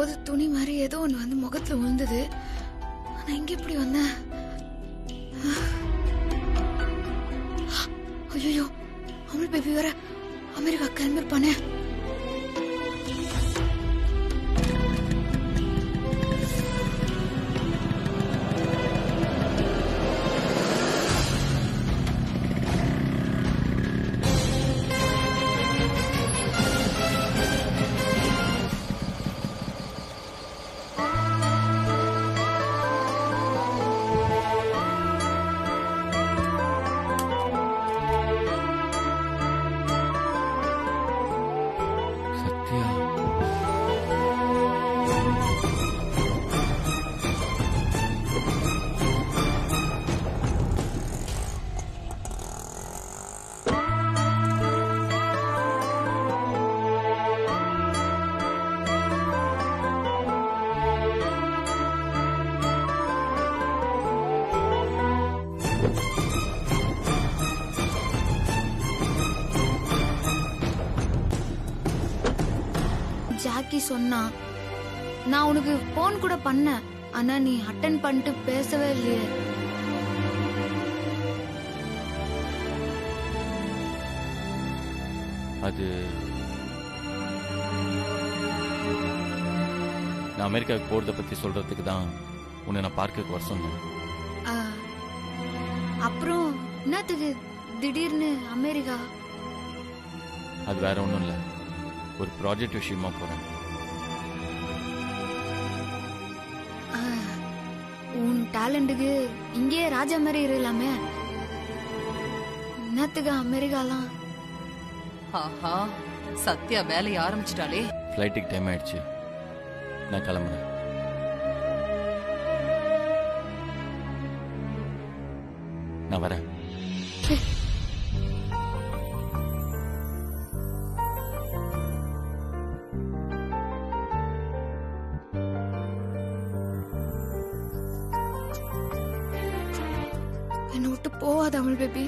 வரும்போது துணி மாதிரி ஏதோ ஒன்று வந்து முகத்துல விழுந்தது. ஆனா இங்க எப்படி வந்தேன்? ஐயோ, அமல் பேபி வேற அமெரிக்கா கிளம்பிருப்பானே. ஜாக்கி சொன்னா, நான் உனக்கு போன் கூட பண்ணேன். ஆனா நீ அட்டென்ட் பண்ணிட்டு பேசவே இல்லையே. அது நான் அமெரிக்காவுக்கு போறதை பத்தி சொல்றதுக்கு தான் உன்னை நான் பார்க்க வர சொன்னேன். அப்புறம் என்னத்துக்கு திடீர்னு அமெரிக்கா? அது வேற ஒன்றும் இல்லை, ஒரு ப்ராஜெக்ட் விஷயமா போறேன். உன் டேலண்ட்டுக்கு இங்கே ராஜா மாதிரி இருக்கலாமே. என்னத்துக்கு அமெரிக்காலாம்? ஆஹா, சத்யா வேலையை ஆரம்பிச்சிட்டாலே. ஃப்ளைட்டுக்கு டைம் ஆயிடுச்சு, நான் கிளம்புறேன். நான் வரேன். என்னை விட்டு போவாத அமல் பேபி.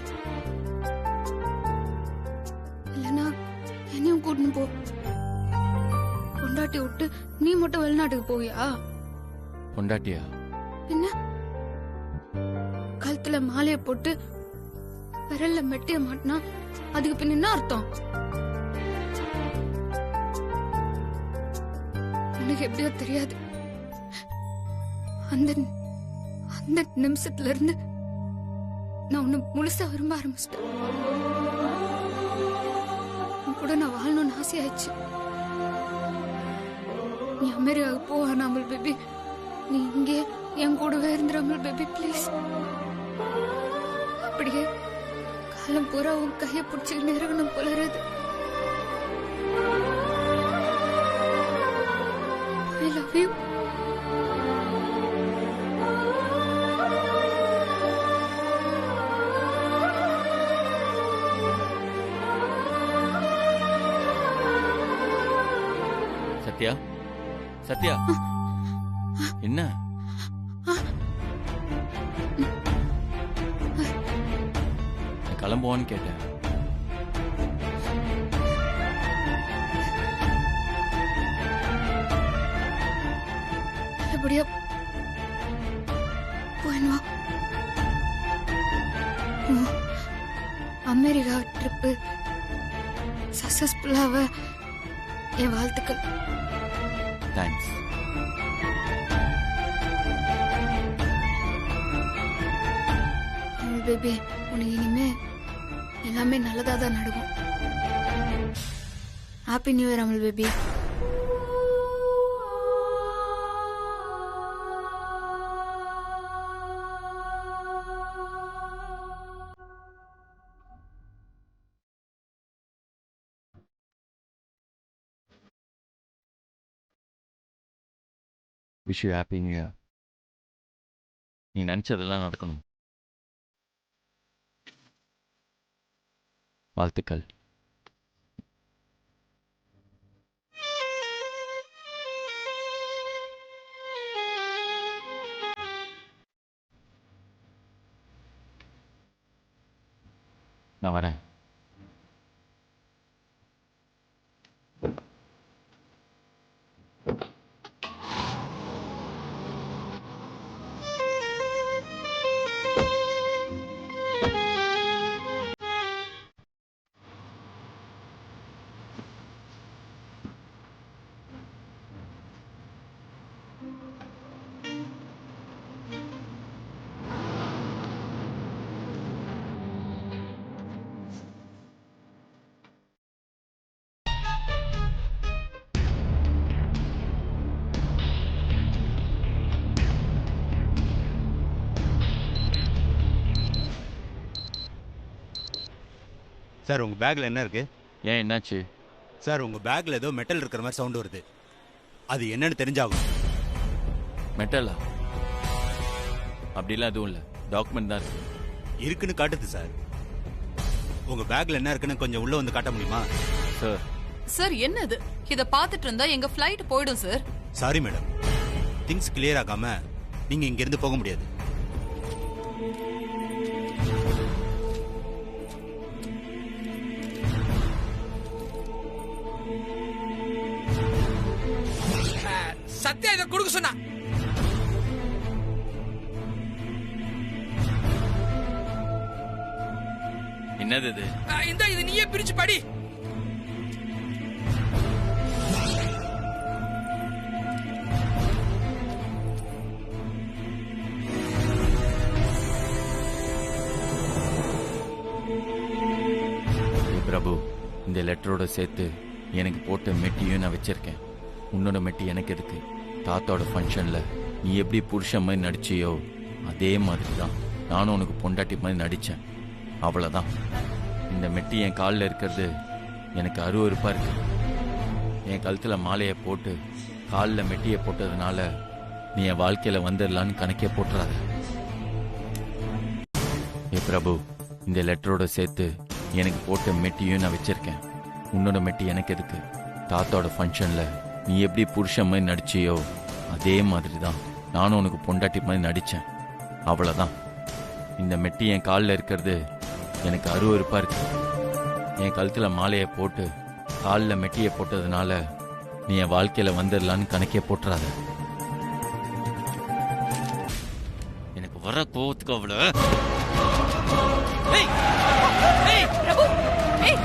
இல்லைன்னா என்னையும் கூட்டின்னு போ. பொண்டாட்டி விட்டு நீ மட்டும் வெளிநாட்டுக்கு போவியா? பொண்டாட்டியா? என்ன கழுத்துல மாலைய போட்டு விரல்ல மெட்டிய மாட்டினா அதுக்கு பின்ன என்ன அர்த்தம்? உனக்கு எப்படியோ தெரியாது. அந்த அந்த நிமிஷத்துல இருந்து நான் உன்னை முழுசா விரும்ப ஆரம்பிச்சிட்டேன். உன் கூட நான் வாழணும்னு ஆசையாயிடுச்சு. நீ அமெரிக்காவுக்கு போவானா அமல் பேபி? நீ இங்கே என் கூடவே இருந்துரு அமல் பேபி, பிளீஸ். அப்படியே காலம் பூரா உன் கையை பிடிச்சிக்கிட்டு இருக்கணும் போல இருக்குது. I love you. Sathya, Sathya, என்ன கிளம்புவான்னு கேட்டேன். நல்லபடியா போயிடுவா. அமெரிக்கா ட்ரிப்பு சக்சஸ்ஃபுல்லாக என் வாழ்த்துக்கள். தேங்க்ஸ். பேபி, உனக்கு இனிமே எல்லாமே நல்லதா தான் நடக்கும். ஹாப்பி நியூ இயர் அமல் baby. Wish you happy new year. நீ நினச்சதெல்லாம் நடக்கணும். வாழ்த்துக்கள். நான் வரேன். சார் உங்கள் பேக்கில் என்ன இருக்குது? ஏன் என்னாச்சு? சார் உங்கள் பேக்கில் ஏதோ மெட்டல் இருக்கிற மாதிரி சவுண்டு வருது. அது என்னன்னு தெரிஞ்சாகும். மெட்டலா? அப்படிலாம் எதுவும் இல்லை, டாக்குமெண்ட் தான் இருக்கு. இருக்குன்னு காட்டுது சார். உங்கள் பேக்கில் என்ன இருக்குன்னு கொஞ்சம் உள்ளே வந்து காட்ட முடியுமா? சார் சார் என்னது? இத பாத்துட்டு இருந்தா எங்க ஃப்ளைட் போயிடும் sir. Sorry madam, things clear ஆகாம நீங்கள் இங்கேருந்து போக முடியாது. சத்யா இதை கொடுக்க சொன்னா. என்னது இது? இந்த இது நீயே பிரிச்சு படி. பிரபு, இந்த லெட்டரோட சேர்த்து எனக்கு போட்ட மெட்டியும் நான் வச்சிருக்கேன். உன்னோட மெட்டி எனக்கு எதுக்கு? தாத்தாவோட ஃபங்க்ஷன்ல நீ எப்படி புருஷன் மாதிரி நடிச்சியோ அதே மாதிரி தான் நானும் உனக்கு பொண்டாட்டி மாதிரி நடித்தேன். அவ்வளோதான். இந்த மெட்டி என் காலில் இருக்கிறது எனக்கு அருவருப்பாக இருக்கு. என் கழுத்தில் மாலையை போட்டு காலில் மெட்டியை போட்டதுனால நீ என் வாழ்க்கையில் வந்துடலான்னு கணக்கே போட்டுறாத. ஏ பிரபு, இந்த லெட்டரோட சேர்த்து எனக்கு போட்ட மெட்டியும் நான் வச்சிருக்கேன். உன்னோட மெட்டி எனக்கு எதுக்கு? தாத்தாவோட ஃபங்க்ஷனில் நீ எப்படி புருஷன் மாதிரி நடிச்சியோ அதே மாதிரி தான் நானும் உனக்கு பொண்டாட்டி மாதிரி நடித்தேன். அவ்வளோதான். இந்த மெட்டி என் காலில் இருக்கிறது எனக்கு அருவருப்பாக இருக்கு. என் கழுத்தில் மாலையை போட்டு காலில் மெட்டியை போட்டதுனால நீ என் வாழ்க்கையில் வந்துடலான்னு கணக்கே போட்டுறாத. எனக்கு வர கோவத்துக்கு அவ்வளோ. பிரபு, ஏய்.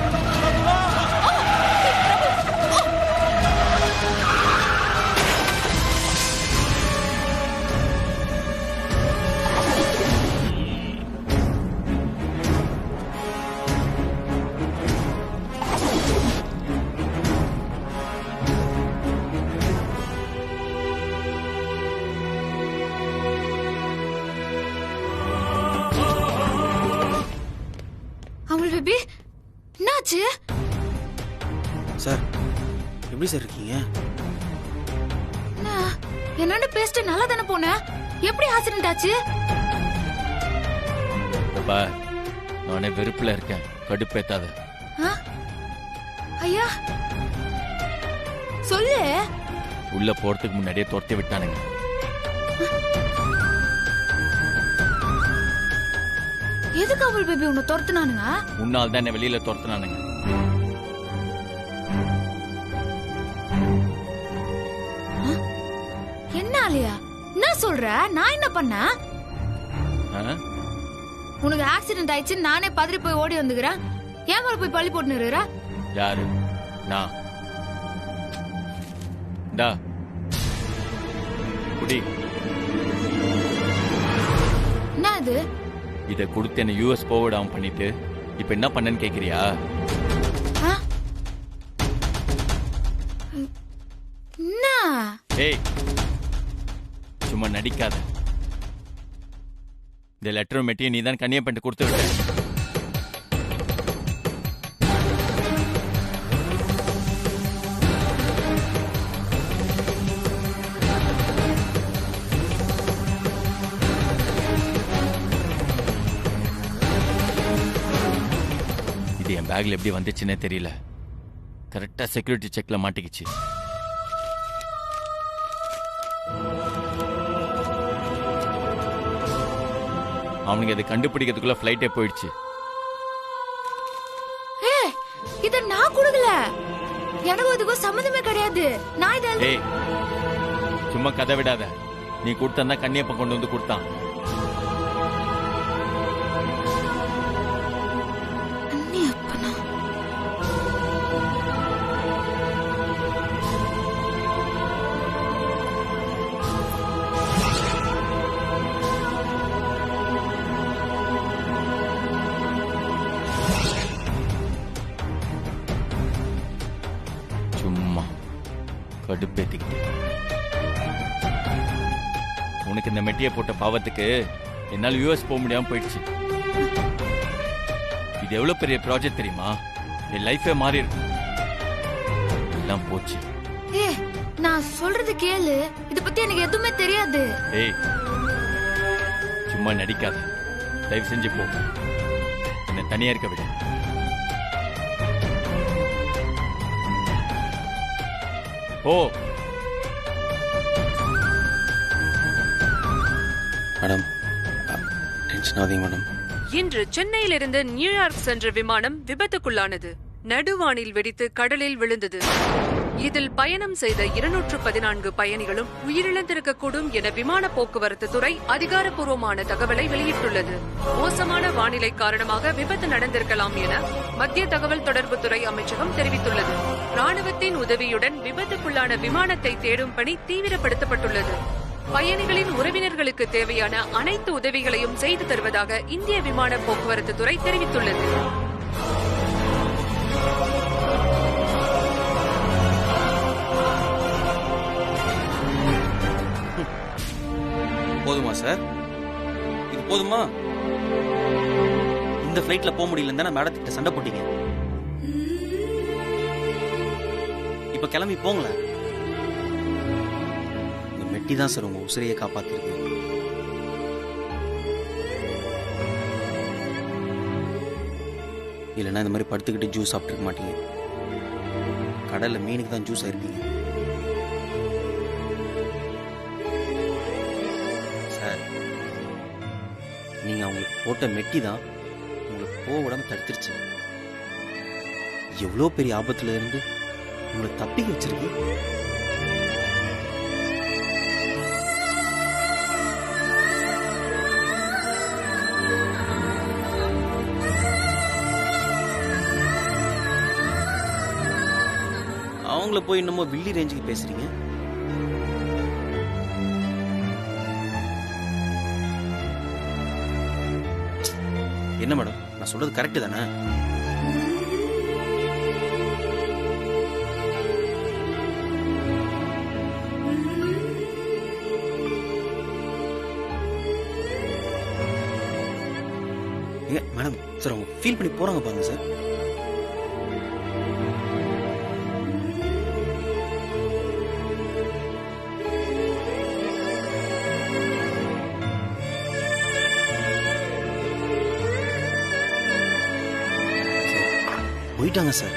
அமுல் பேபி, என்னாச்சு? சார் எப்படி சார் இருக்கீங்க? என்னன்னு பேசிட்டு நல்லா தானே போன, எப்படி ஆக்சிடென்ட் ஆச்சு? நானே வெறுப்புல இருக்கேன், கடுப்பேத்தாத. ஐயா சொல்லு. உள்ள போறதுக்கு முன்னாடியே துரத்தி விட்டானுங்க. எதுக்கு அமுல் பேபி உன்னை துரத்துனானுங்க? உன்னால் தான் என்ன வெளியில துரத்துனானுங்க. என்ன ஆலியா, என்ன சொல்ற? நான் என்ன பண்ண? உனக்கு ஆக்சிடென்ட் ஆயிடுச்சு, நானே பதறி போய் ஓடி வந்துக்கிறேன். ஏன் மேல போய் பள்ளி போட்டு நிறுற? யாரு? நான். டா குடி. என்ன இது? இத கொடுத்து என்ன யூஎஸ் போவிடாம பண்ணிட்டு இப்ப என்ன பண்ணன்னு கேக்குறியா? என்ன? ஏய், சும்மா நடிக்காத. இந்த லெட்டர் மெட்டியை நீ தான் கன்னியா பண்ணிட்டு கொடுத்து விட்ட. இது என் பேக்ல எப்படி வந்துச்சுன்னே தெரியல. கரெக்டா செக்யூரிட்டி செக்ல மாட்டிக்கிச்சு. அவனுக்கு அதை கண்டுபிடிக்கிறதுக்குள்ள ஃபிளைட்டே போயிடுச்சு. இத நான் கொடுக்கல, எனக்கு இதுக்கும் சம்மந்தமே கிடையாது. நான் இத ஏய், சும்மா கதை விடாத. நீ கொடுத்தா கண்ணியப்ப கொண்டு வந்து கொடுத்தான். அண்ணியப்பனா? சும்மா கடுப்பேத்திக்கிட்டு. உனக்கு இந்த மெட்டியை போட்ட பாவத்துக்கு என்னால் யூஎஸ் போக முடியாம போயிடுச்சு. இது எவ்வளவு பெரிய ப்ராஜெக்ட் தெரியுமா? என் லைஃபே மாறி இருக்கு. எல்லாம் போச்சு. ஏ நான் சொல்றது கேளு, இத பத்தி எனக்கு எதுவுமே தெரியாது. ஏய் சும்மா நடிக்காத, தயவு செஞ்சு போ, என்ன தனியா இருக்க விட. ஓ மேடம் டென்ஷன் ஆகுதுங்க மேடம். இன்று சென்னையிலிருந்து நியூயார்க் சென்ற விமானம் விபத்துக்குள்ளானது. நடுவானில் வெடித்து கடலில் விழுந்தது. இதில் பயணம் செய்த 214 பயணிகளும் உயிரிழந்திருக்கக்கூடும் என விமான போக்குவரத்து துறை அதிகாரப்பூர்வமான தகவலை வெளியிட்டுள்ளது. மோசமான வானிலை காரணமாக விபத்து நடந்திருக்கலாம் என மத்திய தகவல் தொடர்புத்துறை அமைச்சகம் தெரிவித்துள்ளது. ராணுவத்தின் உதவியுடன் விபத்துக்குள்ளான விமானத்தை தேடும் பணி தீவிரப்படுத்தப்பட்டுள்ளது. பயணிகளின் உறவினர்களுக்கு தேவையான அனைத்து உதவிகளையும் செய்து தருவதாக இந்திய விமான போக்குவரத்து துறை தெரிவித்துள்ளது. போதுமா சார்? இது போதுமா? இந்த ஃபிளைட்ல போக முடியலன்னு தானே மேடத்திட்ட சண்டை போட்டீங்க. இப்ப கிளம்பி போங்களேன். இந்த மெட்டி தான் சார் உங்க உசிரையை காப்பாத்திருக்கு. இல்லைன்னா இந்த மாதிரி படுத்துக்கிட்டு ஜூஸ் சாப்பிட்டுருக்க மாட்டீங்க. கடல்ல மீனுக்கு தான் ஜூஸ் ஆயிருப்பீங்க. சார் நீங்க அவங்களுக்கு போட்ட மெட்டி தான் உங்களுக்கு போக விடாம தடுத்துருச்சு. எவ்வளோ பெரிய ஆபத்துல இருந்து உங்களை தப்பிக்க வச்சிருக்கு. அவங்கள போய் இன்னமும் வில்லி ரேஞ்சுக்கு பேசுறீங்க. என்ன மேடம், நான் சொல்றது கரெக்ட் தானே? மேடம் சார் அவங்க ஃபீல் பண்ணி போறாங்க பாருங்க சார். போயிட்டாங்க சார்.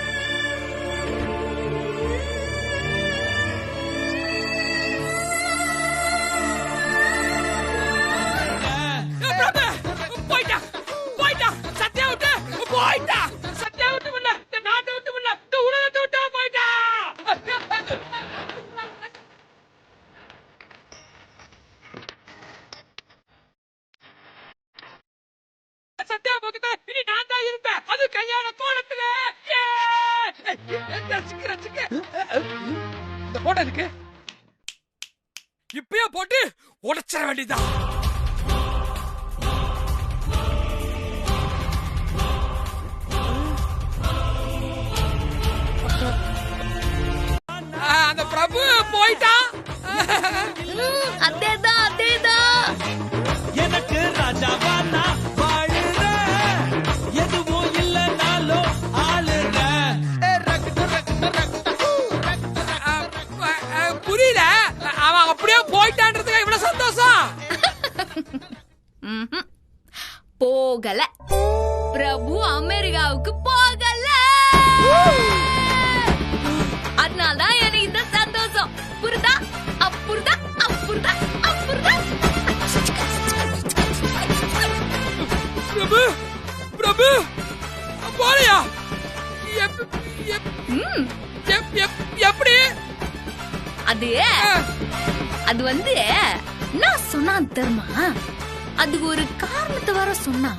இப்பயே போட்டு உடைச்சிட வேண்டியதான். அந்த பிரபு போயிட்டான். அதேதான் அதேதான். எனக்கு ராஜாவா நான் வாழுறேன், எதுவும் இல்லைனாலும் ஆளுறேன். புரியல, அவன் அப்படியே போயிட்டான்றதுக்கு இவ்வளவு சந்தோஷம். போகல, பிரபு அமெரிக்காவுக்கு போகல. அதனாலதான் எனக்கு இந்த சந்தோஷம். புரிதா? அப்புறதா அப்புறதா அப்புறதா. பிரபு பிரபு போறியா? எப்படி? அது வந்து நான் சொன்னான் தெரியுமா? அது ஒரு காரணத்தை வர சொன்னா.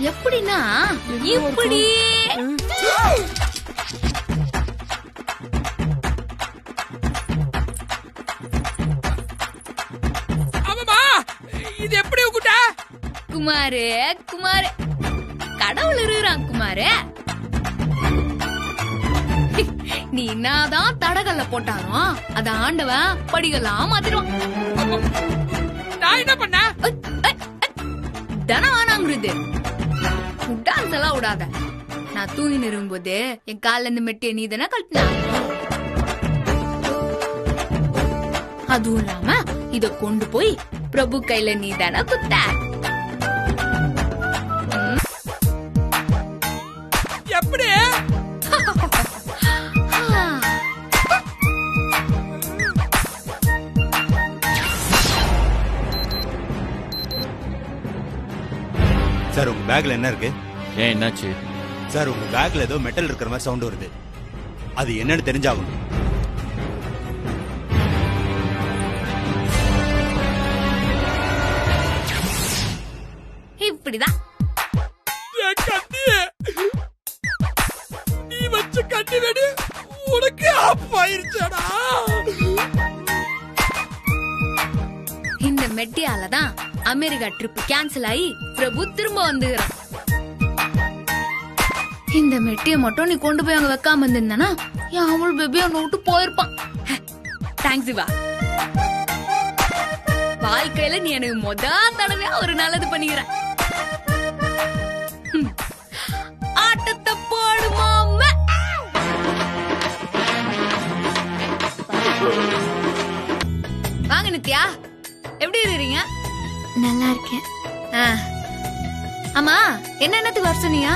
எப்படின்னா இப்படி. இது எப்படி உங்கிட்ட? குமாரு குமாரு கடவுள் இருக்கிறான் குமாரு. நீ என்னதான் தடகல்ல போட்டாலும் அத ஆண்டவன் படிகள்லாம் மாத்திடுவான். நான் என்ன பண்ண? தனம் வேணாங்கிறது. டான்ஸ் எல்லாம் விடாத. நான் தூங்கின்னு இருக்கும்போது என் கால்ல இருந்து மெட்டிய நீ தானே கழட்டின. அதுவும் இல்லாம இத கொண்டு போய் பிரபு கையில நீ தானே குத்த. எப்படி சார் உங்க பேக்ல என்ன இருக்கு? ஏன் என்னாச்சு? சார் உங்க பேக்ல ஏதோ மெட்டல் இருக்கிற மாதிரி சவுண்ட் வருது. அது என்னன்னு தெரிஞ்சாகணும். இப்படிதான் என் கத்தி நீ வச்சு கட்டி வெடி உனக்கு ஆப்பாயிருச்சடா. இந்த மெட்டியாலதான் அமெரிக்கா ட்ரிப் கேன்சல் ஆகி பிரபு திரும்ப வந்துகிறான். இந்த மெட்டிய மட்டும் நீ கொண்டு போய் அங்க வைக்காம இருந்திருந்தானா என் அவள் பேபி அவனை விட்டு போயிருப்பான். தேங்க்ஸ் சிவா. வாழ்க்கையில நீ எனக்கு தடவையா ஒரு நல்லது பண்ணிக்கிற. ஆட்டத்தை போடுமாம. வாங்க நித்யா, எப்படி இருக்கீங்க? நல்லா இருக்கேன். ஆமா, என்னத்துக்கு வர சொன்னியா?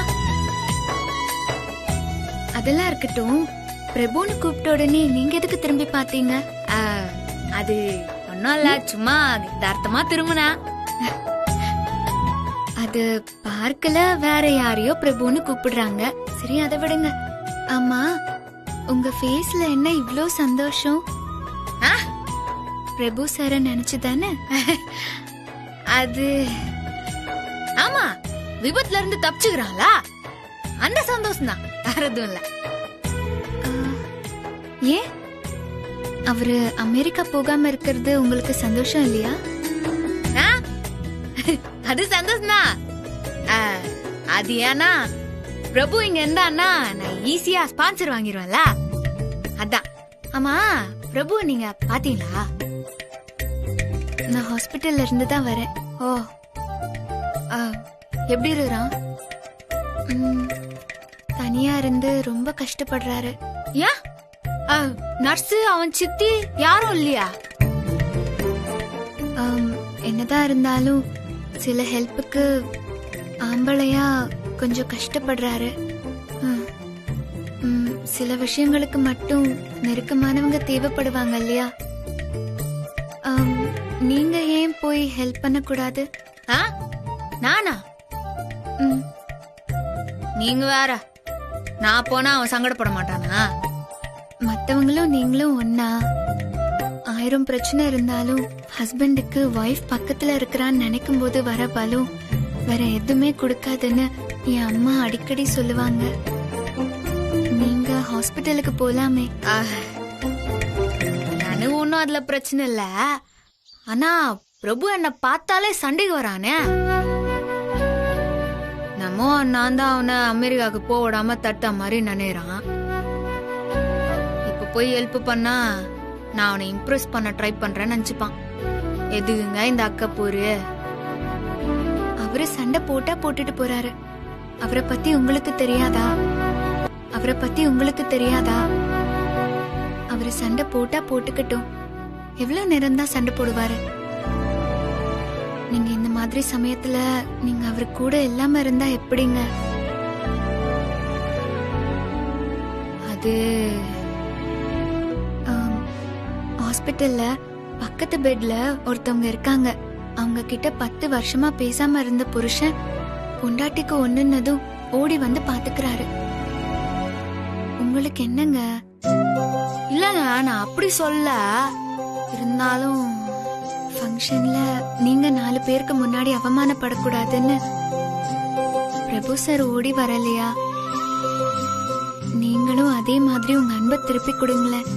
அதெல்லாம் இருக்கட்டும், பிரபுன்னு கூப்பிட்ட உடனே நீங்க எதுக்கு திரும்பி பாத்தீங்க? அது ஒன்னும் இல்ல, சும்மா யதார்த்தமா திரும்பினா. அது பார்க்கல, வேற யாரையோ பிரபுன்னு கூப்பிடுறாங்க. சரி, அதை விடுங்க. ஆமா, உங்க ஃபேஸ்ல என்ன இவ்ளோ சந்தோஷம்? பிரபு சார நினைச்சுதானே? அது ஆமா, விபத்துல இருந்து தப்பிச்சுக்கிறாங்களா, அந்த சந்தோஷம் தான், வேற எதுவும் இல்ல. ஏன் அவரு அமெரிக்கா போகாம இருக்கிறது உங்களுக்கு சந்தோஷம் இல்லையா? அது சந்தோஷம் தான். அது ஏன்னா பிரபு இங்க இருந்தான்னா நான் ஈஸியா ஸ்பான்சர் வாங்கிடுவேன்ல, அதான். ஆமா, பிரபு நீங்க பாத்தீங்களா? நான் ஹாஸ்பிட்டல்ல இருந்து தான் வரேன். ஓ, எப்படி இருக்கிறான்? தனியா இருந்து ரொம்ப கஷ்டப்படுறாரு. ஏன் நர்ஸ் அவன் சித்தி யாரும் இல்லையா? என்னதான் இருந்தாலும் சில ஹெல்ப்புக்கு ஆம்பளையா கொஞ்சம் கஷ்டப்படுறாரு. சில விஷயங்களுக்கு மட்டும் நெருக்கமானவங்க தேவைப்படுவாங்க இல்லையா? நீங்க ஏன் போய் ஹெல்ப் பண்ண கூடாது? நானா? நீங்க வேற, நான் போனா அவன் சங்கடப்பட மாட்டானா? மத்தவங்களும் நீங்களும் ஒன்னா. 1000 பிரச்சனை இருந்தாலும் ஹஸ்பண்டுக்கு வைஃப் பக்கத்துல இருக்கிறான்னு நினைக்கும் போது வர பலம் வேற எதுவுமே கொடுக்காதுன்னு என் அம்மா அடிக்கடி சொல்லுவாங்க. நீங்க ஹாஸ்பிட்டலுக்கு போலாமே. எனக்கு ஒன்னும் அதுல பிரச்சனை இல்ல. ஆனா பிரபு என்ன பார்த்தாலே சண்டைக்கு வரானே. நம்ம நான் தான் அவனை அமெரிக்காவுக்கு போக விடாம தட்ட மாதிரி நினைறான். இப்ப போய் ஹெல்ப் பண்ணா நான் அவனை இம்ப்ரெஸ் பண்ண ட்ரை பண்றேன்னு நினைச்சுப்பான். எதுக்குங்க இந்த அக்கா போரு? அவரு சண்டை போட்டா போட்டுட்டு போறாரு. அவரை பத்தி உங்களுக்கு தெரியாதா? அவரை பத்தி உங்களுக்கு தெரியாதா? அவரு சண்டை போட்டா போட்டுக்கட்டும். எவ்வளவு நேரம் தான் சண்டை போடுவாரு? நீங்க இந்த மாதிரி சமயத்துல நீங்க அவரு கூட இல்லாம இருந்தா எப்படிங்க? அது ஹாஸ்பிட்டல்ல பக்கத்து பெட்ல ஒருத்தவங்க இருக்காங்க. அவங்க கிட்ட 10 வருஷமா பேசாம இருந்த புருஷன் பொண்டாட்டிக்கு ஒண்ணுன்னதும் ஓடி வந்து பாத்துக்கிறாரு. உங்களுக்கு என்னங்க? இல்லங்க, நான் அப்படி சொல்ல. இருந்தாலும் ஃபங்க்ஷன்ல நீங்க 4 பேருக்கு முன்னாடி அவமானப்படக்கூடாதுன்னு பிரபு சார் ஓடி வரலையா? நீங்களும் அதே மாதிரி உங்க அன்பை திருப்பி கொடுங்களேன்.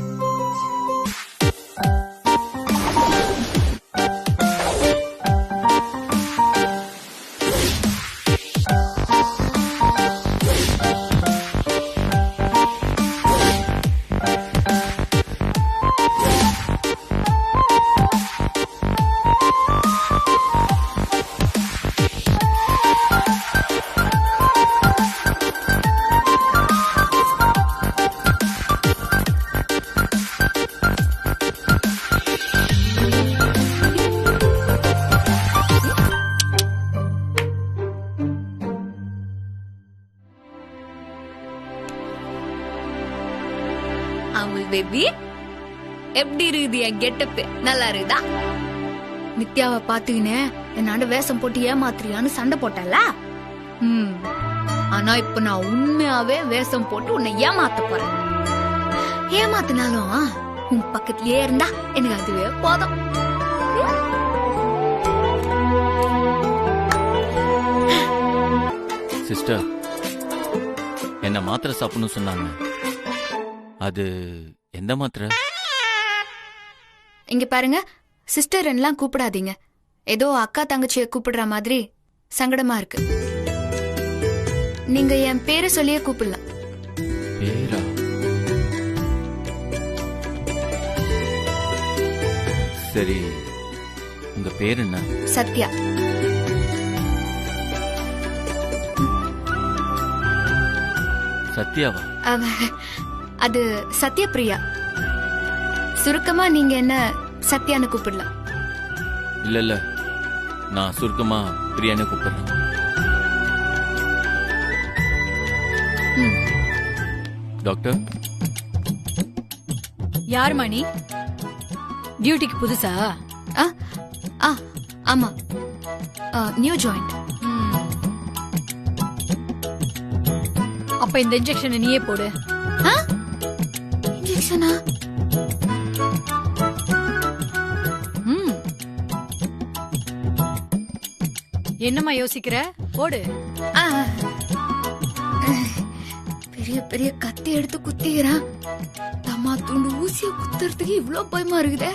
அமுல் பேபி, எப்படி இருக்குது என் கெட்டப்பு? நல்லா இருக்குதா? நித்யாவை பாத்துக்கினே என்னாண்ட வேஷம் போட்டு ஏமாத்துறியான்னு சண்டை போட்டல. ஆனா இப்ப நான் உண்மையாவே வேஷம் போட்டு உன்னை ஏமாத்த போறேன். ஏமாத்தினாலும் உன் பக்கத்திலேயே இருந்தா எனக்கு அதுவே போதும். சிஸ்டர், என்ன மாத்திரை சாப்பிடணும் சொன்னாங்க. அது எந்த மாத்திரை? இங்க பாருங்க, சிஸ்டர் எல்லாம் கூப்பிடாதீங்க. ஏதோ அக்கா தங்கச்சிய கூப்பிடுற மாதிரி சங்கடமா இருக்கு. நீங்க என் பேரை சொல்லியே கூப்பிடலாம். பேரா? சரி, உங்க பேர் என்ன? சத்யா. சத்யாவா? அது சத்யபிரியா. சுருக்கமா நீங்க என்ன சத்யான்னு கூப்பிடலாம். இல்ல இல்ல, நான் சுருக்கமா பிரியான்னு கூப்பிடுறேன். டாக்டர், யார் மணி? டியூட்டிக்கு புதுசா? ஆமா, நியூ ஜாயிண்ட். அப்ப இந்த இன்ஜெக்ஷனை நீயே போடு. இன்ஜெக்ஷனா? என்னம்மா யோசிக்கிற? போடு. பெரிய பெரிய கத்தி எடுத்து குத்திக்கிறான். தம்மா துண்டு ஊசிய குத்துறதுக்கு இவ்ளோ பயமா இருக்குதே.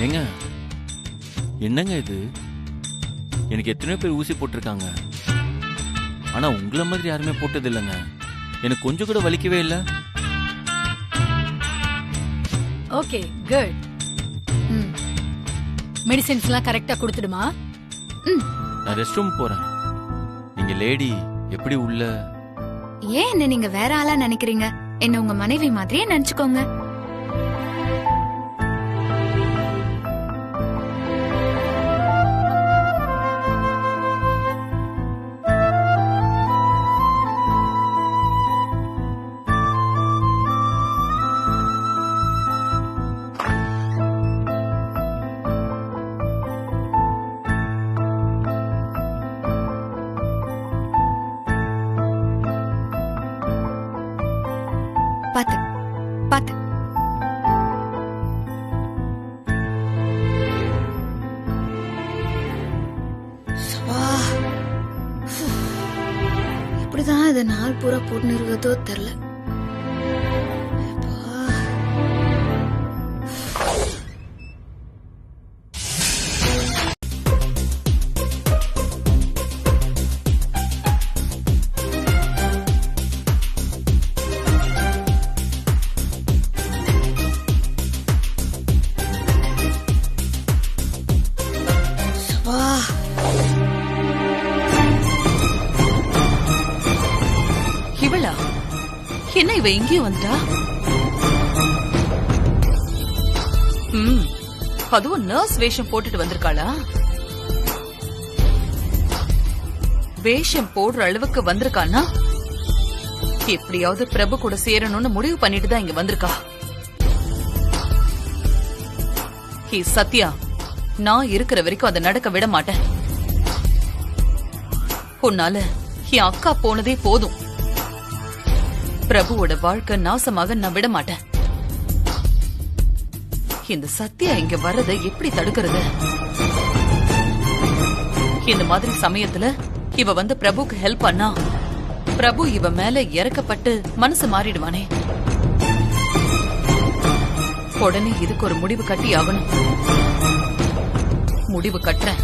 ஏங்க, என்னங்க இது? எனக்கு எத்தனையோ பேர் ஊசி போட்டிருக்காங்க. ஆனா உங்களை மாதிரி யாருமே போட்டது இல்லைங்க. எனக்கு கொஞ்சம் கூட வலிக்கவே இல்லை. Okay, good. மெடிசின்ஸ் எல்லாம் கரெக்டா கொடுத்துடுமா? நான் ரெஸ்ட் ரூம் போறேன். நீங்க லேடி எப்படி உள்ள? ஏன் என்ன நீங்க வேற ஆளா நினைக்கிறீங்க? என்ன உங்க மனைவி மாதிரியே நினைச்சுக்கோங்க. பாத்து பாத்து. எப்படிதான் இதை நாள் பூரா போட்டு நிறுவதோ தெரியல. இவளா? என்ன இவ எங்கேயும் வந்துட்டா? அதுவும் நர்ஸ் வேஷம் போட்டுட்டு வந்திருக்காளா? வேஷம் போடுற அளவுக்கு வந்திருக்கானா? எப்படியாவது பிரபு கூட சேரணும்னு முடிவு பண்ணிட்டு தான் இங்க வந்திருக்கா. ஹே சத்யா, நான் இருக்கிற வரைக்கும் அதை நடக்க விட மாட்டேன். உன்னால என் அக்கா போனதே போதும். பிரபுவோட வாழ்க்கை நாசமாக நான் விட மாட்டேன். இந்த சத்யா இங்க வர்றதை எப்படி தடுக்கிறது? இந்த மாதிரி சமயத்துல இவ வந்து பிரபுக்கு ஹெல்ப் பண்ணா பிரபு இவ மேல இறக்கப்பட்டு மனசு மாறிடுவானே. உடனே இதுக்கு ஒரு முடிவு கட்டி ஆகணும். முடிவு கட்டுறேன்.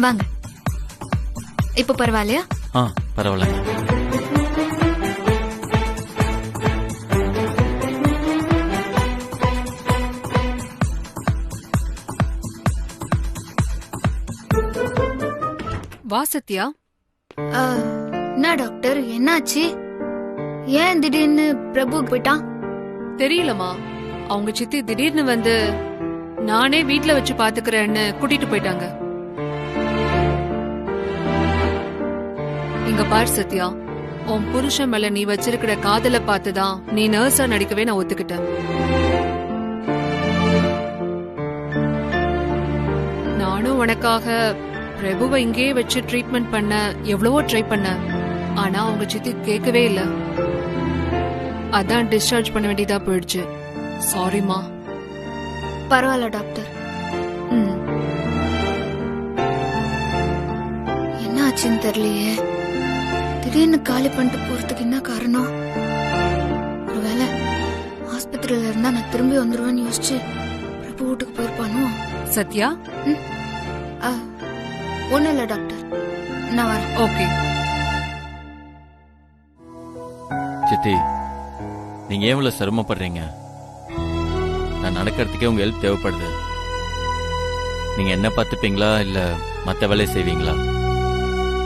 வாங்க. இப்ப பரவாயில்லையா? பரவாயில்ல. வா சத்யா. என்ன டாக்டர், என்னாச்சு? ஏன் திடீர்னு பிரபு போயிட்டான்? தெரியலமா, அவங்க சித்தி திடீர்னு வந்து நானே வீட்ல வச்சு பாத்துக்கிறேன்னு கூட்டிட்டு போயிட்டாங்க. இங்க பாரு சத்யா, உன் புருஷன் மேல நீ வச்சிருக்கிற காதல பார்த்துதான் நீ நர்ஸா நடிக்கவே நான் ஒத்துக்கிட்டேன். நானும் உனக்காக பிரபுவை இங்கேயே வச்சு ட்ரீட்மெண்ட் பண்ண எவ்வளவோ ட்ரை பண்ண. ஆனா அவங்க சித்தி கேட்கவே இல்ல. அதான் டிஸ்சார்ஜ் பண்ண வேண்டியதா போயிடுச்சு. சாரிமா. பரவாயில்ல டாக்டர். என்ன ஆச்சுன்னு தெரியலையே, திடீர்னு காலி பண்ணிட்டு போறதுக்கு என்ன காரணம்? ஒருவேளை ஆஸ்பத்திரியில இருந்தா நான் திரும்பி வந்துருவேன்னு யோசிச்சு பிரபு வீட்டுக்கு போயிருப்பானோ? சத்யா, ஒண்ணும் இல்ல டாக்டர், நான் வரேன். ஓகே. சித்தி, நீங்க ஏன் இவ்வளவு சிரமப்படுறீங்க? நான் நடக்கிறதுக்கே உங்க ஹெல்ப் தேவைப்படுது. நீங்க என்ன பார்த்துப்பீங்களா இல்ல மத்த வேலையை செய்வீங்களா?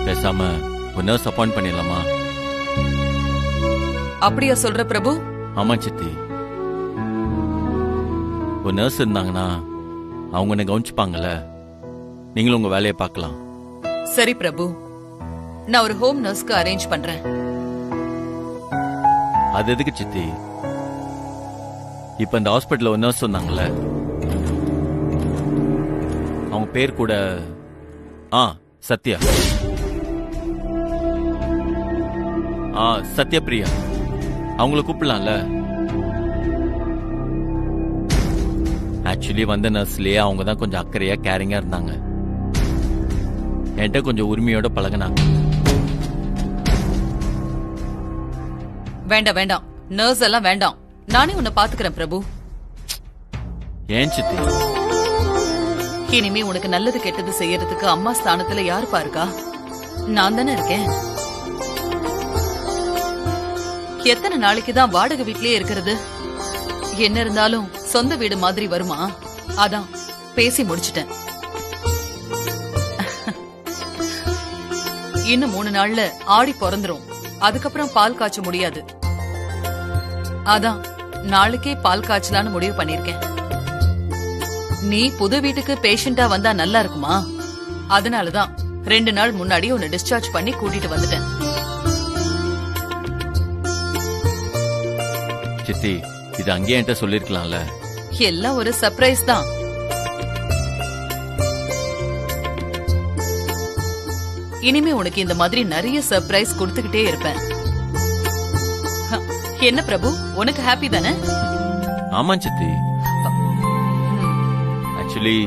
பேசாம ஒரு நர்ஸ் அப்பாயிண்ட் பண்ணிடலாமா? அப்படியா சொல்ற பிரபு? ஆமா சித்தி, ஒரு நர்ஸ் இருந்தாங்கன்னா அவங்க என்ன கவனிச்சுப்பாங்கல்ல. நீங்களும் உங்க வேலையை பார்க்கலாம். சரி பிரபு, நான் ஒரு ஹோம் நர்ஸ்க்கு அரேஞ்ச் பண்றேன். அது எதுக்கு சித்தி? இப்ப இந்த ஹாஸ்பிட்டல்ல ஒரு நர்ஸ் வந்தாங்கல்ல, அவங்க பேர் கூட சத்யா. சத்யபிரியா. அவங்கள கூப்பிடலாம்ல. ஆக்சுவலி வந்த நர்ஸ்லயே அவங்க தான் கொஞ்சம் அக்கறையா கேரிங்கா இருந்தாங்க. என்கிட்ட கொஞ்சம் உரிமையோட பழகினாங்க. வேண்டாம் வேண்டாம், நர்ஸ் எல்லாம் வேண்டாம். நானே உன்னை பாத்துக்கிறேன் பிரபு. ஏன் சித்தி? இனிமே உனக்கு நல்லது கெட்டது செய்யறதுக்கு அம்மா ஸ்தானத்துல யாரு பாருக்கா? நான் தானே இருக்கேன். எத்தனை நாளைக்கு தான் வாடகை வீட்லயே இருக்கிறது? என்ன இருந்தாலும் சொந்த வீடு மாதிரி வருமா? அதான் பேசி முடிச்சிட்டேன். இன்னும் 3 நாள்ல ஆடி பிறந்துரும். அதுக்கப்புறம் பால் காய்ச்ச முடியாது. அதான் நாளைக்கே பால் காய்ச்சலான்னு முடிவு பண்ணிருக்கேன். நீ புது வீட்டுக்கு பேஷண்டா வந்தா நல்லா இருக்குமா? அதனாலதான் 2 நாள் முன்னாடி உன்னை டிஸ்சார்ஜ் பண்ணி கூட்டிட்டு வந்துட்டேன். சித்தி, இது அங்கேயே என்கிட்ட சொல்லிருக்கலாம்ல. எல்லாம் ஒரு சர்ப்ரைஸ் தான். இனிமே உனக்கு இந்த மாதிரி நிறைய சர்ப்ரைஸ் கொடுத்துக்கிட்டே இருப்பேன். என்ன பிரபு, உனக்கு ஹாப்பி தானே? ஆமா சித்தி. ஆக்சுவலி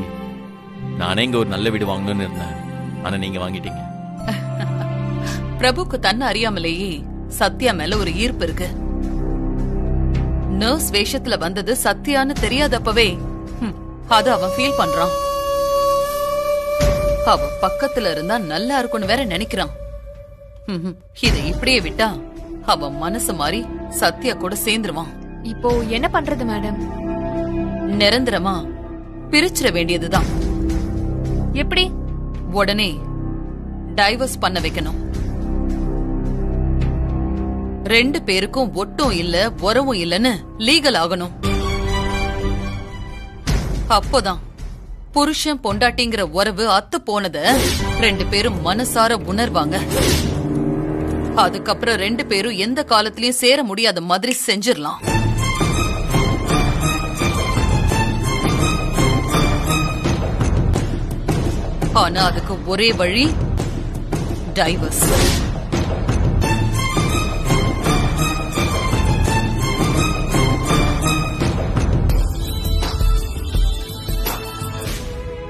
நானே இங்க ஒரு நல்ல வீடு வாங்கணும்னு இருந்தேன். ஆனா நீங்க வாங்கிட்டீங்க. பிரபுக்கு தன்னை அறியாமலேயே சத்யா மேல ஒரு ஈர்ப்பு இருக்கு. நர்ஸ் வேஷத்துல வந்தது சத்யான்னு தெரியாதப்பவே அத அவன் ஃபீல் பண்றான். அவ பக்கத்துல இருந்தா நல்லா இருக்கும்னு வேற நினைக்கிறான். இத இப்படியே விட்டா அவன் மனசு மாறி சத்யா கூட சேர்ந்துருவான். இப்போ என்ன பண்றது மேடம்? நிரந்தரமா பிரிச்சிட வேண்டியதுதான். எப்படி? உடனே டைவர்ஸ் பண்ண வைக்கணும். 2 பேருக்கும் ஒட்டும் இல்ல உறவும் இல்லன்னு லீகல் ஆகணும். அப்போதான் புருஷன் பொண்டாட்டிங்கிற உறவு அத்து போனத 2 பேரும் மனசார உணர்வாங்க. அதுக்கப்புறம் 2 பேரும் எந்த காலத்திலயும் சேர முடியாத மாதிரி செஞ்சிடலாம். ஆனா அதுக்கு ஒரே வழி டைவர்ஸ்.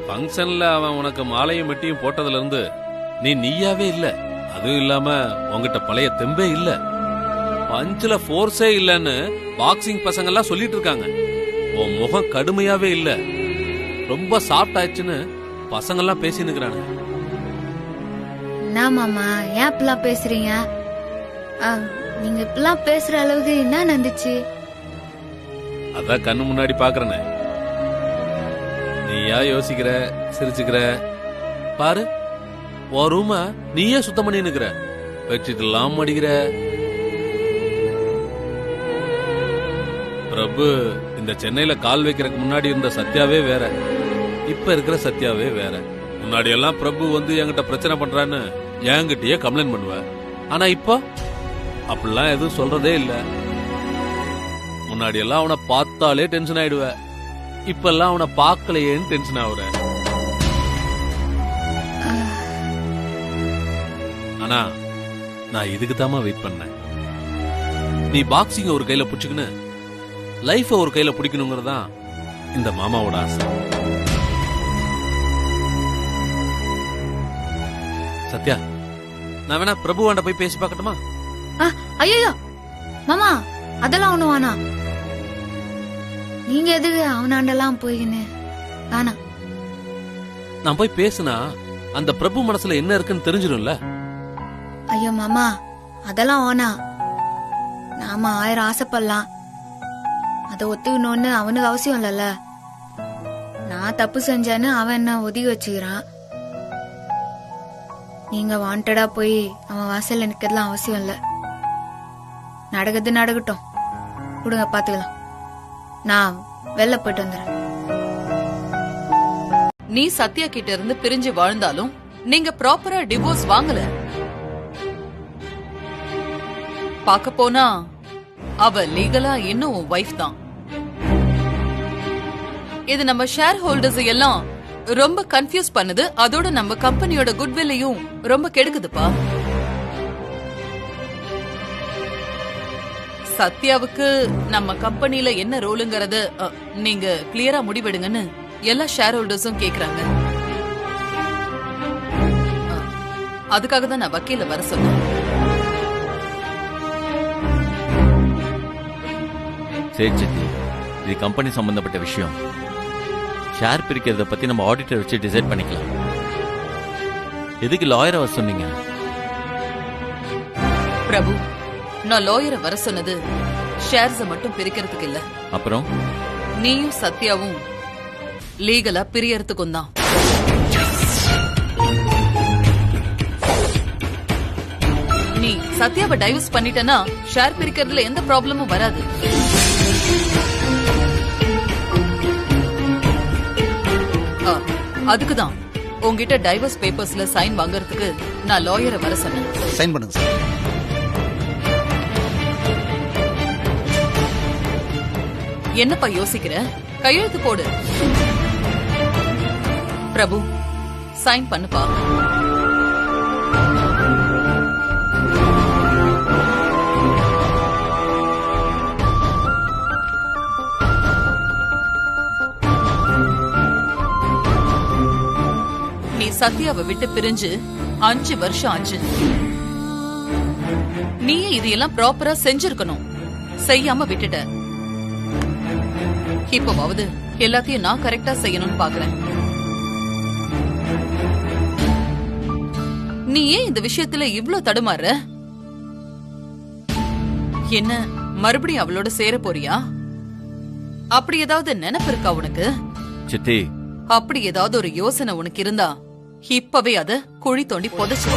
ஃபங்க்ஷன்ல அவன் உனக்கு மாலையும் மெட்டியும் போட்டதுல இருந்து நீ நீயாவே இல்ல. அதுவும் இல்லாம உங்ககிட்ட பழைய தெம்பே இல்ல. பஞ்சுல ஃபோர்ஸே இல்லன்னு பாக்ஸிங் பசங்க எல்லாம் சொல்லிட்டு இருக்காங்க. உன் முகம் கடுமையாவே இல்ல, ரொம்ப சாஃப்ட் ஆயிடுச்சுன்னு பசங்க எல்லாம் பேசினுக்கிறாங்க. என்ன மாமா ஏன் இப்பெல்லாம் பேசுறீங்க? நீங்க இப்பெல்லாம் பேசுற அளவுக்கு என்ன நடந்துச்சு? அதான் கண்ணு முன்னாடி பாக்குறேனே. நீயா யோசிக்கிற, சிரிச்சுக்கிற. பாரு, உன் ரூம நீயே சுத்தம் பண்ணி நிக்கிற, பெட்ஷீட் எல்லாம் மடிக்கிற. பிரபு, இந்த சென்னையில கால் வைக்கிறதுக்கு முன்னாடி இருந்த சத்யாவே வேற, இப்ப இருக்கிற சத்யாவே வேற. முன்னாடி எல்லாம் பிரபு வந்து என்கிட்ட பிரச்சனை பண்றான்னு என்கிட்டயே கம்ப்ளைண்ட் பண்ணுவ. ஆனா இப்போ அப்படிலாம் எதுவும் சொல்றதே இல்ல. முன்னாடி எல்லாம் அவனை பார்த்தாலே டென்ஷன் ஆயிடுவ, இப்ப எல்லாம் அவனை பார்க்கலையேன்னு டென்ஷன் ஆகுற. ஆனா நான் இதுக்கு தாமா வெயிட் பண்ணேன். நீ பாக்ஸிங் ஒரு கையில புடிச்சுக்கின்னு லைஃப ஒரு கையில பிடிக்கணுங்கிறதான் இந்த மாமாவோட ஆசை. சத்யா, நான் வேணா பிரபுவாண்ட போய் பேசி பார்க்கட்டுமா? ஐயோ மாமா, அதெல்லாம் ஒண்ணு வேணா. நீங்க எதுக்கு அவனாண்டெல்லாம் போயின்னு வேணா. நான் போய் பேசுனா அந்த பிரபு மனசுல என்ன இருக்குன்னு தெரிஞ்சிடும்ல. ஐயோ மாமா, அதெல்லாம் வேணா. நாம 1000 ஆசைப்படலாம், அதை ஒத்துக்கணும்னு அவனுக்கு அவசியம் இல்லல்ல. நான் தப்பு செஞ்சேன்னு அவன் என்ன ஒதுக்கி வச்சுக்கிறான். நீங்க வாண்டடா போய் அவன் வாசல்ல நிக்கிறதுலாம் அவசியம் இல்ல. நடக்குது நடக்கட்டும், கொடுங்க பாத்துக்கலாம். நான் வெளில போயிட்டு வந்துடுறேன். நீ சத்யா கிட்ட இருந்து பிரிஞ்சு வாழ்ந்தாலும் நீங்க ப்ராப்பரா டிவோர்ஸ் வாங்கல. பாக்க போனா அவ லீகலா இன்னும் வைஃப் தான். இது நம்ம ஷேர் ஹோல்டர்ஸ் எல்லாம் ரொம்ப கன்ஃபியூஸ் பண்ணுது. அதோட நம்ம கம்பெனியோட குட்வில்லையும் ரொம்ப கெடுக்குதுப்பா. சத்யாவுக்கு நம்ம கம்பெனில என்ன ரோலுங்கறத நீங்க கிளியரா முடிவெடுங்கன்னு எல்லா ஷேர் ஹோல்டர்ஸும் கேக்குறாங்க. அதுக்காக தான் நான் வக்கீல வர சொன்னேன். சரி சித்தி, இது கம்பெனி சம்பந்தப்பட்ட விஷயம். ஷேர் பிரிக்கிறத பத்தி நம்ம ஆடிட்டர் வச்சு டிசைட் பண்ணிக்கலாம். எதுக்கு லாயரை வர சொன்னீங்க? பிரபு, நான் லாயரை வர சொன்னது ஷேர்ஸ மட்டும் பிரிக்கிறதுக்கு இல்ல. அப்புறம் நீயும் சத்யாவும் லீகலா பிரியறதுக்கும் தான். நீ சத்யாவை டைவர்ஸ் பண்ணிட்டனா ஷேர் பிரிக்கிறதுல எந்த ப்ராப்ளமும் வராது. அதுக்குதான் உங்ககிட்ட டைவர்ஸ் பேப்பர்ஸ்ல சைன் வாங்கறதுக்கு நான் லாயரை வர சொன்னேன். சைன் பண்ணுங்க சார். என்னப்பா யோசிக்கிற? கையெழுத்து போடு. பிரபு, சைன் பண்ணுப்பா. நீ சத்யாவை விட்டு பிரிஞ்சு 5 வருஷம் ஆச்சு. நீயே இதையெல்லாம் ப்ராப்பரா செஞ்சிருக்கணும், செய்யாம விட்டுட்ட. இப்பவாவது எல்லாத்தையும் நான் கரெக்டா செய்யணும்னு பாக்குறேன். நீ ஏன் இந்த விஷயத்துல இவ்ளோ தடுமாற? என்ன மறுபடியும் அவளோட சேர போறியா? அப்படி ஏதாவது நினைப்பு இருக்கா உனக்கு? சித்தி, அப்படி ஏதாவது ஒரு யோசனை உனக்கு இருந்தா இப்பவே அத குழி தோண்டி புதைச்சு.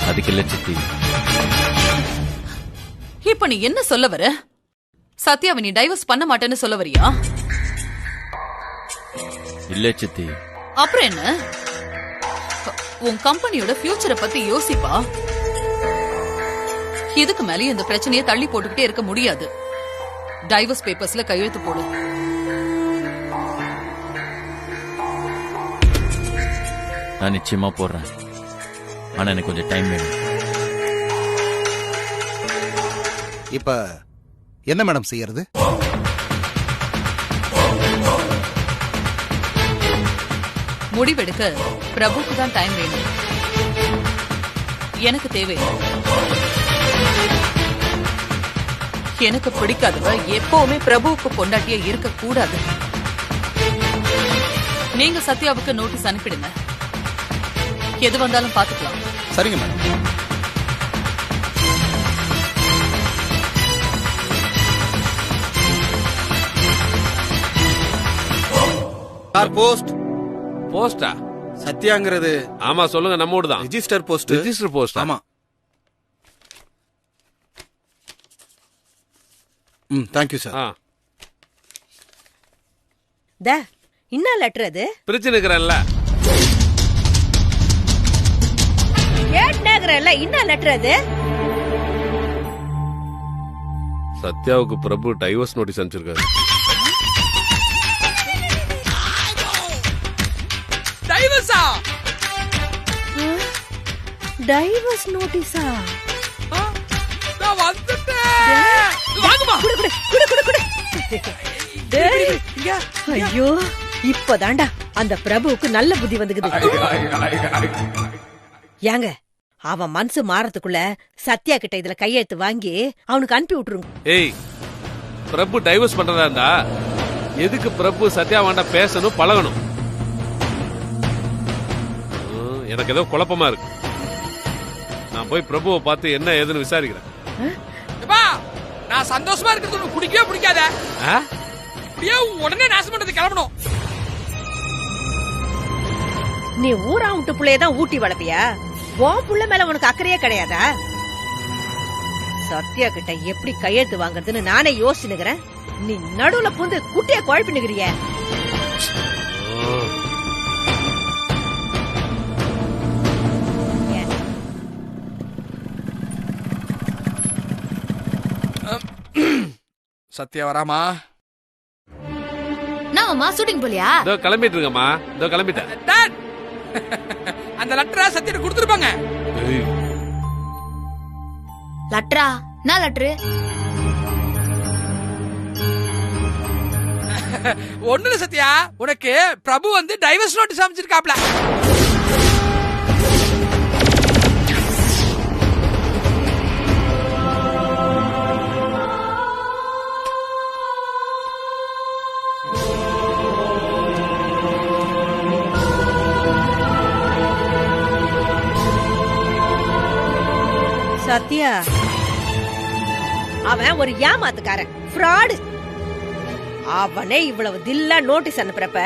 அதுக்கு இல்ல சித்தி. இப்ப நீ என்ன சொல்ல வர? சத்யாவை நீ டைவர்ஸ் பண்ண மாட்டேன்னு சொல்ல வரியா? இல்ல சித்தி. அப்புறம் என்ன? உன் கம்பெனியோட ஃபியூச்சரை பத்தி யோசிப்பா. இதுக்கு மேலே இந்த பிரச்சனையை தள்ளி போட்டுக்கிட்டே இருக்க முடியாது. டைவர்ஸ் பேப்பர்ஸ்ல கையெழுத்து போடு. நான் நிச்சயமா போடுறேன். ஆனா எனக்கு கொஞ்சம் டைம் வேணும். இப்ப என்ன மேடம் செய்யறது? முடிவெடுக்க பிரபுக்கு தான் டைம் வேணும், எனக்கு தேவை. எனக்கு பிடிக்காதவ எப்பவுமே பிரபுவுக்கு பொண்டாட்டியா இருக்க கூடாது. நீங்க சத்யாவுக்கு நோட்டீஸ் அனுப்பிடுங்க. எது வந்தாலும் பாத்துக்கலாம். சரிங்க மேடம். போஸ்ட் போஸ்டா? சத்யாங்கிறது ஆமா சொல்லுங்க, நம்ம ஊர் தான். Register post. Register post. ஆமா. Thank you sir. என்ன லெட்டர் அது? பிரச்சனை இருக்கிறல்ல கேட்னேங்கறல்ல, என்ன லெட்டர் அது? சத்யாவுக்கு பிரபு டைவர்ஸ் நோட்டீஸ் அனுப்பிச்சிருக்காரு. டைவர்ஸா? டைவர்ஸ் நோட்டீஸா? நான் வந்துட்டேன். வாங்குமா. குடு குடு குடு குடு குடு. டேய், ஐயோ இப்பதான்டா அந்த பிரபுவுக்கு நல்ல புத்தி வந்துக்குது. ஏங்க அவன் மனசு மாறதுக்குள்ள சத்யா கிட்ட இதுல கையெழுத்து வாங்கி அவனுக்கு அனுப்பி விட்டுருங்க. ஏய், பிரபு டைவர்ஸ் பண்றதா இருந்தா எதுக்கு பிரபு சத்யா வாண்டா பேசணும், பழகணும்? எனக்கு ஏதோ குழப்பமா இருக்கு. நான் போய் பிரபுவை பார்த்து என்ன ஏதுன்னு விசாரிக்கிறேன். நான் சந்தோஷமா இருக்கிறது உனக்கு பிடிக்கவே பிடிக்காத. அப்படியே உடனே நாசம் பண்றது கிளம்பணும். நீ ஊரா விட்டு புள்ளையதான் ஊட்டி வளர்ப்பியா? உன் புள்ள மேல உனக்கு அக்கறையே கிடையாதா? சத்யா கிட்ட எப்படி கையெழுத்து வாங்குறதுன்னு நானே யோசிச்சுக்கிறேன். நீ நடுவுல புந்து குட்டிய குழப்பினுக்கிறிய. சத்யா வராமா? நாமமா ஷூட்டிங் போலியா? இதோ கிளம்பிட்டு இருக்கமா. இதோ கிளம்பிட்டேன். டாட், அந்த லெட்டரை சத்யா கொடுத்துருப்பாங்க. லெட்டரா? நான் லெட்டரு ஒண்ணுல சத்யா, உனக்கு பிரபு வந்து டைவர்ஸ் நோட்டீஸ் அமைச்சிருக்காப்ல. சத்யா அவன் ஒரு ஏமாத்துக்காரன், ஃப்ராடு. அவனே இவ்வளவு தில்லா நோட்டீஸ் அனுப்புறப்ப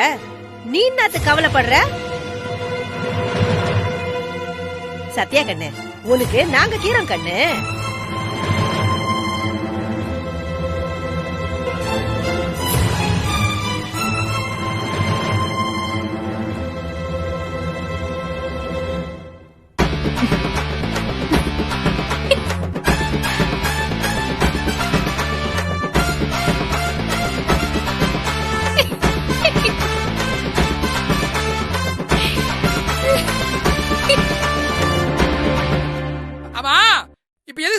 நீ என்னத்து கவலைப்படுற? சத்யா கண்ணு, உனக்கு நாங்க கீரம் கண்ணு.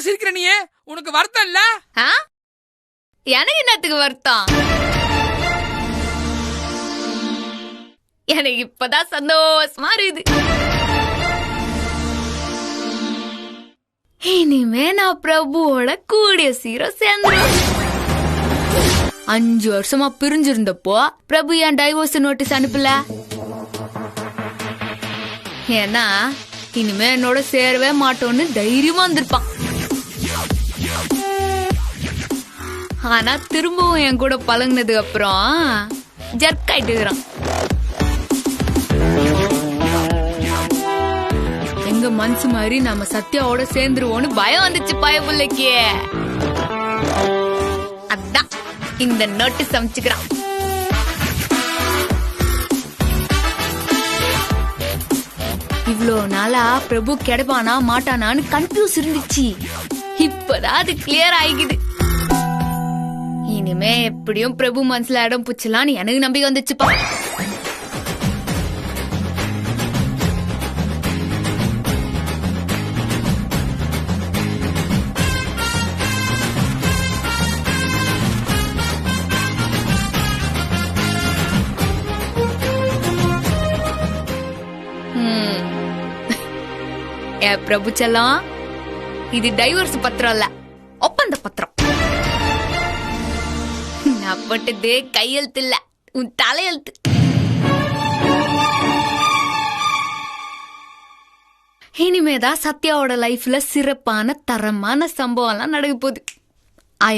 சிரிக்கிற நீ, உனக்கு வருத்தம் இல்ல? எனக்கு என்னத்துக்கு வருத்தம்? எனக்கு இப்பதான் சந்தோஷமா இருக்குது. இனிமே நான் பிரபுவோட கூடிய சீரம் சேர்ந்துடும். 5 வருஷமா பிரிஞ்சிருந்தப்போ பிரபு ஏன் டைவோர்ஸ் நோட்டீஸ் அனுப்பல? ஏன்னா இனிமே என்னோட சேரவே மாட்டோன்னு தைரியமா வந்திருப்பான். ஆனா திரும்பவும் என் கூட பழங்கினதுக்கு அப்புறம் ஜர்க் ஆயிட்டுக்கிறான். எங்க மனசு மாதிரி நம்ம சத்யாவோட சேர்ந்துருவோன்னு பயம் வந்துச்சு பயபுள்ளைக்கு. அதான் இந்த நோட்டீஸ் அமைச்சுக்கிறான். இவ்ளோ நாளா பிரபு கிடைப்பானா மாட்டானான்னு கன்ஃபியூஸ் இருந்துச்சு. இப்பதான் அது கிளியர் ஆகிக்குது. இனிமே எப்படியும் பிரபு மனசுல இடம் புச்சலான்னு எனக்கு நம்பிக்கை வந்துச்சுப்பா. பிரபு செல்லம், இது டைவர்ஸ் பத்திரம் இல்ல, ஒப்பந்த பத்திரம். நான் போட்டது கையெழுத்து இல்ல, உன் தலையெழுத்து. இனிமேதான் சத்யாவோட லைஃப்ல சிறப்பான தரமான சம்பவம்லாம் நடக்க போகுது. ஐ